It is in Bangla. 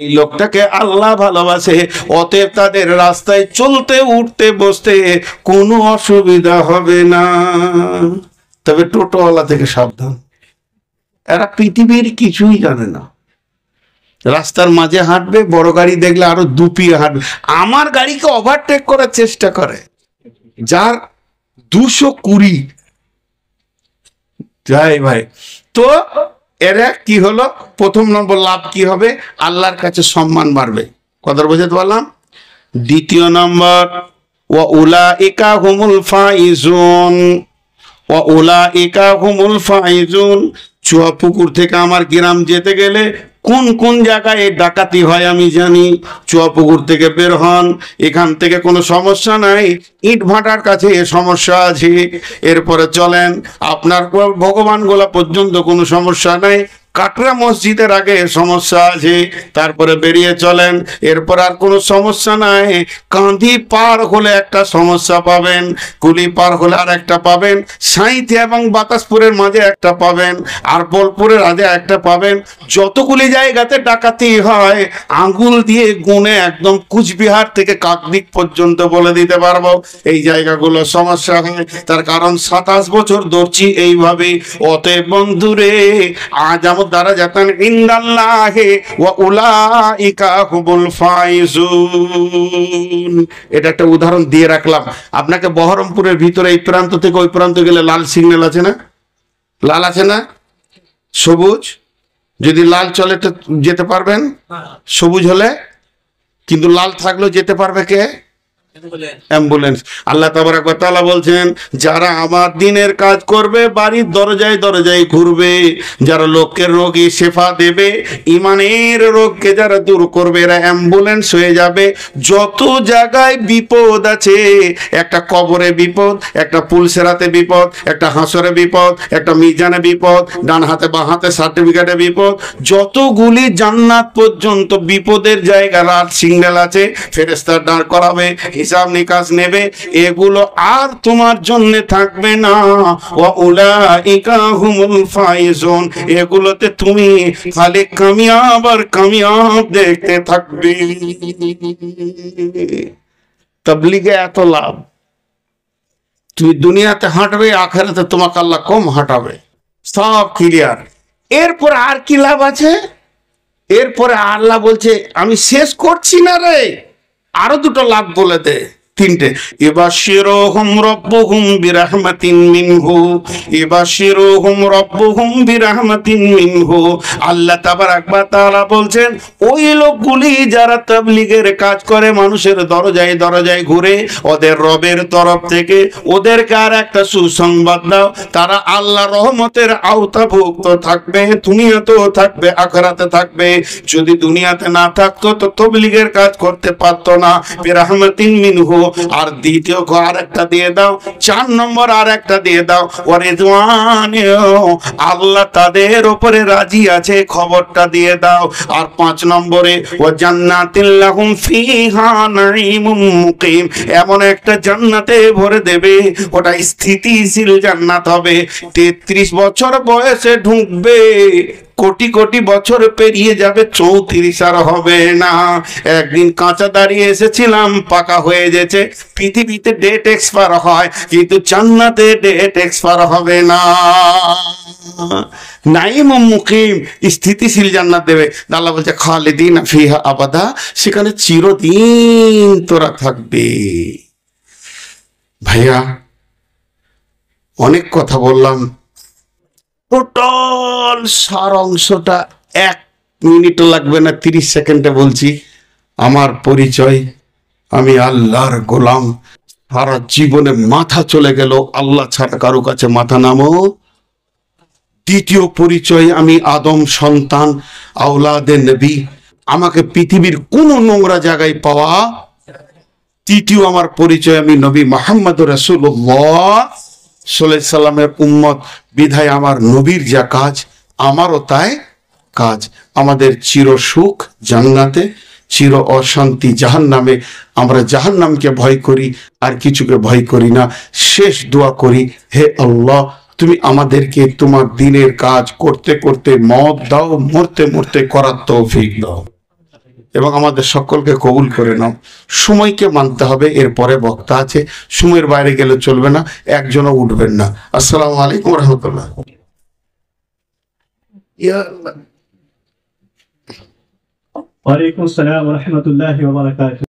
এই লোকটাকে আল্লাহ ভালোবাসে, অতএব তাদের রাস্তায় চলতে উঠতে বসতে কোনো অসুবিধা হবে না। তবে টোটোওয়ালা থেকে সাবধান, এরা পৃথিবীর কিছুই জানে না। রাস্তার মাঝে হাঁটবে, বড় গাড়ি দেখলে আরো দুপিয়ে হাঁটবে। আমার গাড়িকে ওভারটেক করার চেষ্টা করে, যার 220। যাই ভাই, তো এরা কি হলো, প্রথম নম্বর লাভ কি হবে, আল্লাহর কাছে সম্মান বাড়বে। কথা বোঝাতে পারলাম? দ্বিতীয় নম্বর, ওয়া উলাইকা হুমুল ফাইজুন, ওয়া উলাইকা হুমুল ফাইজুন। চুয়াপুকুর থেকে আমার গ্রাম যেতে গেলে কোন কোন জায়গায় ডাকাতি হয় আমি জানি। চুয়াপুকুর থেকে বের হন, এখান থেকে কোনো সমস্যা নাই, ইট ভাটার কাছে সমস্যা আছে। এরপরে চলেন আপনার ভগবানগোলা পর্যন্ত কোনো সমস্যা নাই, কাটরা মসজিদের আগে সমস্যা আছে। তারপরে বেরিয়ে চলেন, এরপর আর কোনো সমস্যা নাই। কাঁধি পার হলে একটা সমস্যা পাবেন, কুলি পার হলে আর একটা পাবেন, সাঁইথি এবং বাতাসপুরের মাঝে একটা পাবেন, আর বোলপুরের আগে একটা পাবেন। যতগুলি জায়গাতে ডাকাতি হয় আঙ্গুল দিয়ে গুনে একদম কুচবিহার থেকে কাকদ্বীপ পর্যন্ত বলে দিতে পারবো এই জায়গাগুলো সমস্যা হয়। তার কারণ 27 বছর ধরছি এইভাবে। অতএব বন্ধুরে, আজ দ্বারা যাতেন ইনদাল্লাহি ওয়া উলাইকা হুমুল ফাইজুন। এটা একটা উদাহরণ দিয়ে রাখলাম আপনাকে। বহরমপুরের ভিতরে এই প্রান্ত থেকে ওই প্রান্ত গেলে লাল সিগন্যাল আছে না? লাল আছে না? সবুজ। যদি লাল চলে তো যেতে পারবেন, সবুজ হলে। কিন্তু লাল থাকলেও যেতে পারবে কে? অ্যাম্বুলেন্স। আল্লাহ তাবারাক ওয়া তাআলা বলছেন, যারা আমার দিনের কাজ করবে বাড়ির দরজায় দরজায় ঘুরবে, যারা লোকের রোগী শেফা দেবে, ইমানের রোগকে যারা দূর করবে, এরা অ্যাম্বুলেন্স হয়ে যাবে। যত জায়গায় বিপদ আছে, একটা কবরে বিপদ, একটা পুলসেরাতে বিপদ, একটা হাসরে বিপদ, একটা মিজানে বিপদ, ডান হাতে বা হাতে সার্টিফিকেটে বিপদ, যতগুলি জান্নাত পর্যন্ত বিপদের জায়গা রাত সিগন্যাল আছে, ফেরেশতা দাঁড় করাবে, হিসাব নিকাশ নেবে। এগুলো আর তোমার জন্য থাকবে না। ওয়া উলাইকা হুমুল ফাইজুন। এগুলোতে তুমি খালি কামিয়াব আর কামিয়াব দেখতে থাকবে। তাবলীগে এত লাভ, তুমি দুনিয়াতে হাঁটবে, আখিরাতে তোমাকে আল্লাহ কম হাঁটাবে। সব ক্লিয়ার। এরপর আর কি লাভ আছে? এরপরে আল্লাহ বলছে, আমি শেষ করছি না রে, আরো দুটো লাভ বলে দে, তিনটে। ইবাশিরুহুম রাব্বুহুম বিরাহমাতিন মিনহু, ইবাশিরুহুম রাব্বুহুম বিরাহমাতিন মিনহু। আল্লাহ তাবারাক ওয়া তাআলা বলছেন, ওই লোকগুলি যারা তাবলীগের কাজ করে, মানুষের দরজায় দরজায় ঘুরে, ওদের রবের তরফ থেকে ওদেরকে আর একটা সুসংবাদ দাও, তারা আল্লাহর রহমতের আওতাভুক্ত থাকবে, দুনিয়াতেও থাকবে, আখিরাতে থাকবে। যদি দুনিয়াতে না থাকতো তো তাবলীগের কাজ করতে পারতো না। বিরাহমাতিন মিনহু। আর দ্বিতীয় আর একটা দিয়ে দাও, 4 নম্বর আর একটা দিয়ে দাও, ওয়ারিদওয়ান, আল্লাহ তাদের উপরে রাজি আছে, খবরটা দিয়ে দাও। আর 5 নম্বরে ওয়া জান্নাতিল লাহুম ফিহা নাঈমুম মুকিম, এমন একটা জান্নাতে ভরে দেবে, ওটা স্থিতিশীল জান্নাত হবে। 33 বছর বয়সে ঢুকবে, কোটি কোটি বছর পেরিয়ে যাবে, 34 আর হবে না। একদিন কাঁচা দাঁড়িয়ে এসেছিলাম, পাকা হয়ে গেছে। পৃথিবীতে ডেট এক্সপায়ার হয়, কিন্তু জান্নাতে ডেট এক্সপায়ার হবে না। নাঈমুম মুকিম, স্থিতিশীল জান্নাত দেবে। আল্লাহ বলছে, খালিদিনা ফিহা আবাদা, সেখানে চিরদিন তোরা থাকবে। ভাইয়া, অনেক কথা বললাম, টোটাল সার অংশটা 1 মিনিটও লাগবে না, 30 সেকেন্ডে বলছি। আমার পরিচয়, আমি আল্লাহর গোলাম। সারা জীবনে মাথা চলে গেল, আল্লাহ ছাড়া কারো কাছে মাথা নামো। দ্বিতীয় পরিচয়, আমি আদম সন্তান, আওলাদে নবী, আমাকে পৃথিবীর কোন নোংরা জায়গায় পাওয়া। তৃতীয় আমার পরিচয়, আমি নবী মুহাম্মদ রাসূলুল্লাহ সাল্লাল্লাহু আলাইহি সাল্লামের উম্মত, বিধায় আমার নবীর যা কাজ আমারও তাই কাজ। আমাদের চির সুখ জান্নাতে, চির অশান্তি জাহান্নামে। আমরা জাহান্নামকে ভয় করি, আর কিছুকে ভয় করি না। শেষ দোয়া করি, হে আল্লাহ, তুমি আমাদেরকে তোমার দ্বীনের কাজ করতে করতে মওত দাও, মরতে মরতে করার তৌফিক দাও। এবং আমাদের সকলকে কবুল করে নাও। সময়কে মানতে হবে, এরপরে বক্তা আছে, সময়ের বাইরে গেলে চলবে না, একজনও উঠবেন না। আসসালামু আলাইকুম রহমতুল্লাহ। ওয়ালাইকুম আসসালাম ওয়া রাহমাতুল্লাহি ওয়া বারাকাতুহু।